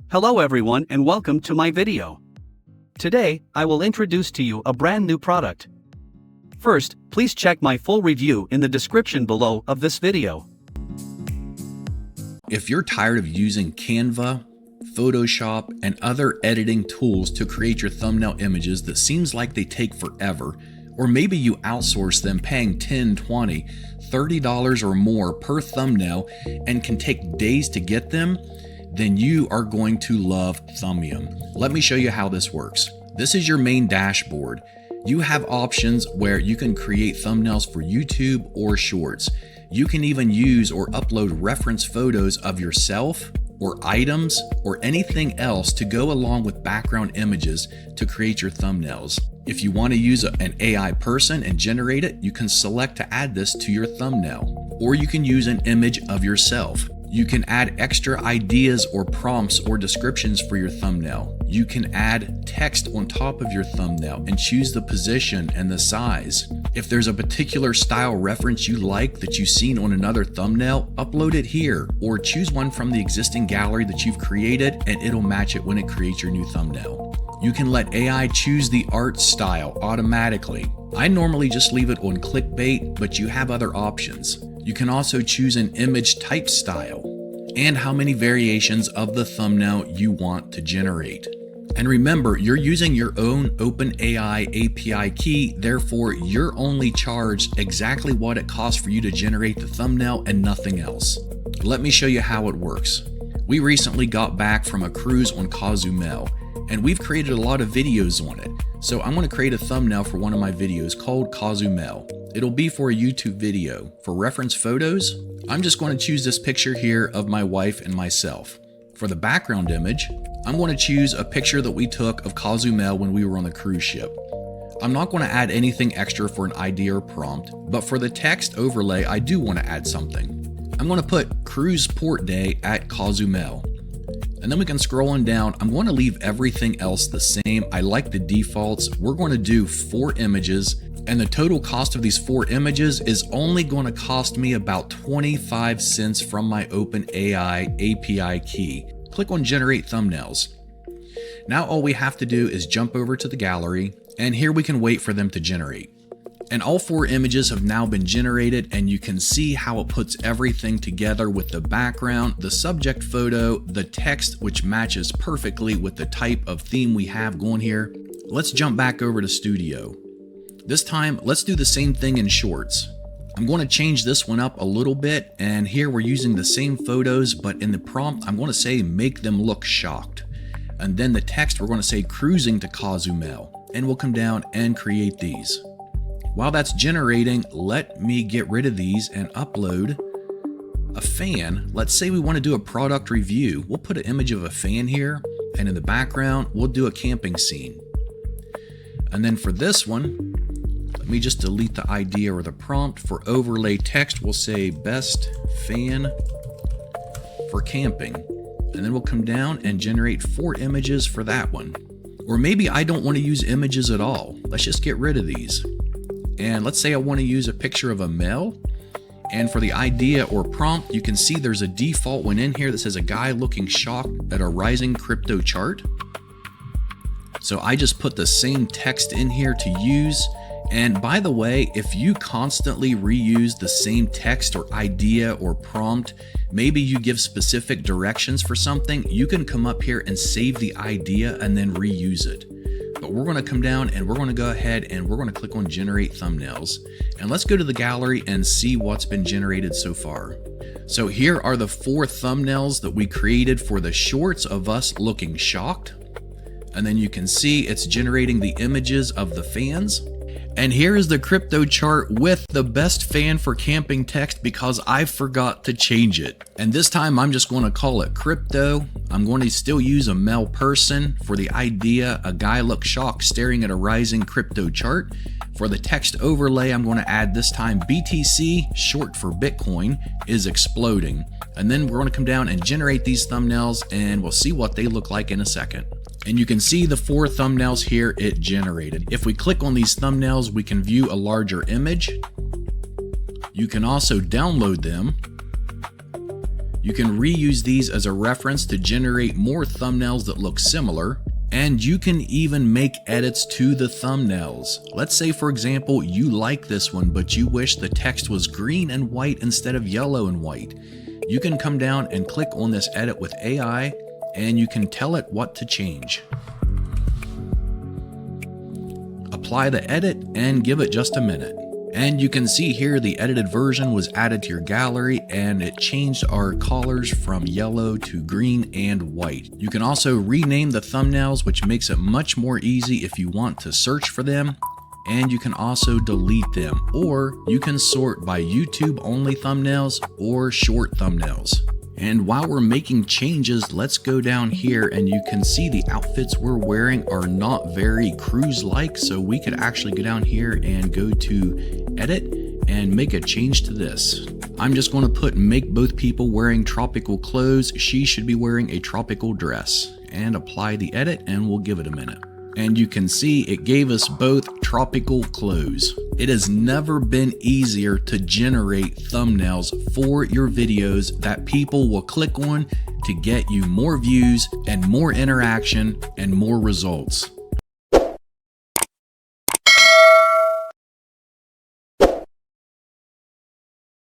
Hello everyone and welcome to my video. Today, I will introduce to you a brand new product. First, please check my full review in the description below of this video. If you're tired of using Canva, Photoshop, and other editing tools to create your thumbnail images that seems like they take forever, or maybe you outsource them paying $10, $20, $30 or more per thumbnail and can take days to get them, then you are going to love Thumbium. Let me show you how this works. This is your main dashboard. You have options where you can create thumbnails for YouTube or Shorts. You can even use or upload reference photos of yourself or items or anything else to go along with background images to create your thumbnails. If you want to use an AI person and generate it, you can select to add this to your thumbnail, or you can use an image of yourself. You can add extra ideas or prompts or descriptions for your thumbnail. You can add text on top of your thumbnail and choose the position and the size. If there's a particular style reference you like that you've seen on another thumbnail, upload it here or choose one from the existing gallery that you've created and it'll match it when it creates your new thumbnail. You can let AI choose the art style automatically. I normally just leave it on clickbait, but you have other options. You can also choose an image type style and how many variations of the thumbnail you want to generate. And remember, you're using your own OpenAI API key, therefore you're only charged exactly what it costs for you to generate the thumbnail and nothing else. Let me show you how it works. We recently got back from a cruise on Cozumel, and we've created a lot of videos on it. So I'm going to create a thumbnail for one of my videos called Cozumel. It'll be for a YouTube video. For reference photos, I'm just going to choose this picture here of my wife and myself. For the background image, I'm going to choose a picture that we took of Cozumel when we were on the cruise ship. I'm not going to add anything extra for an idea or prompt, but for the text overlay, I do want to add something. I'm going to put Cruise Port Day at Cozumel. And then we can scroll on down. I'm going to leave everything else the same. I like the defaults. We're going to do 4 images, and the total cost of these 4 images is only going to cost me about 25 cents from my OpenAI API key. Click on Generate Thumbnails. Now all we have to do is jump over to the gallery, and here we can wait for them to generate. And all 4 images have now been generated, and you can see how it puts everything together with the background, the subject photo, the text, which matches perfectly with the type of theme we have going here. Let's jump back over to Studio. This time, let's do the same thing in Shorts. I'm going to change this one up a little bit, and here we're using the same photos, but in the prompt, I'm going to say make them look shocked. And then the text, we're going to say cruising to Cozumel, and we'll come down and create these. While that's generating, let me get rid of these and upload a fan. Let's say we want to do a product review. We'll put an image of a fan here, and in the background, we'll do a camping scene. And then for this one, let me just delete the idea or the prompt. For overlay text, we'll say best fan for camping. And then we'll come down and generate 4 images for that one. Or maybe I don't want to use images at all. Let's just get rid of these. And let's say I want to use a picture of a male. And for the idea or prompt, you can see there's a default one in here that says a guy looking shocked at a rising crypto chart. So I just put the same text in here to use. And by the way, if you constantly reuse the same text or idea or prompt, maybe you give specific directions for something, you can come up here and save the idea and then reuse it. But we're going to come down and we're going to go ahead and we're going to click on Generate Thumbnails. And let's go to the gallery and see what's been generated so far. So here are the 4 thumbnails that we created for the shorts of us looking shocked. And then you can see it's generating the images of the fans. And here is the crypto chart with the best fan for camping text because I forgot to change it. And this time I'm just going to call it crypto. I'm going to still use a male person. For the idea, a guy looks shocked staring at a rising crypto chart. For the text overlay, I'm going to add this time BTC, short for Bitcoin, is exploding. And then we're going to come down and generate these thumbnails and we'll see what they look like in a second. And you can see the 4 thumbnails here it generated. If we click on these thumbnails, we can view a larger image. You can also download them. You can reuse these as a reference to generate more thumbnails that look similar, and you can even make edits to the thumbnails. Let's say, for example, you like this one, but you wish the text was green and white instead of yellow and white. You can come down and click on this edit with AI, and you can tell it what to change. Apply the edit and give it just a minute. And you can see here the edited version was added to your gallery, and it changed our colors from yellow to green and white. You can also rename the thumbnails, which makes it much more easy if you want to search for them. And you can also delete them, or you can sort by YouTube only thumbnails or short thumbnails. And while we're making changes, let's go down here and you can see the outfits we're wearing are not very cruise-like, so we could actually go down here and go to edit and make a change to this. I'm just going to make both people wearing tropical clothes. She should be wearing a tropical dress, and apply the edit, and we'll give it a minute. And you can see it gave us both tropical clothes. It has never been easier to generate thumbnails for your videos that people will click on to get you more views and more interaction and more results.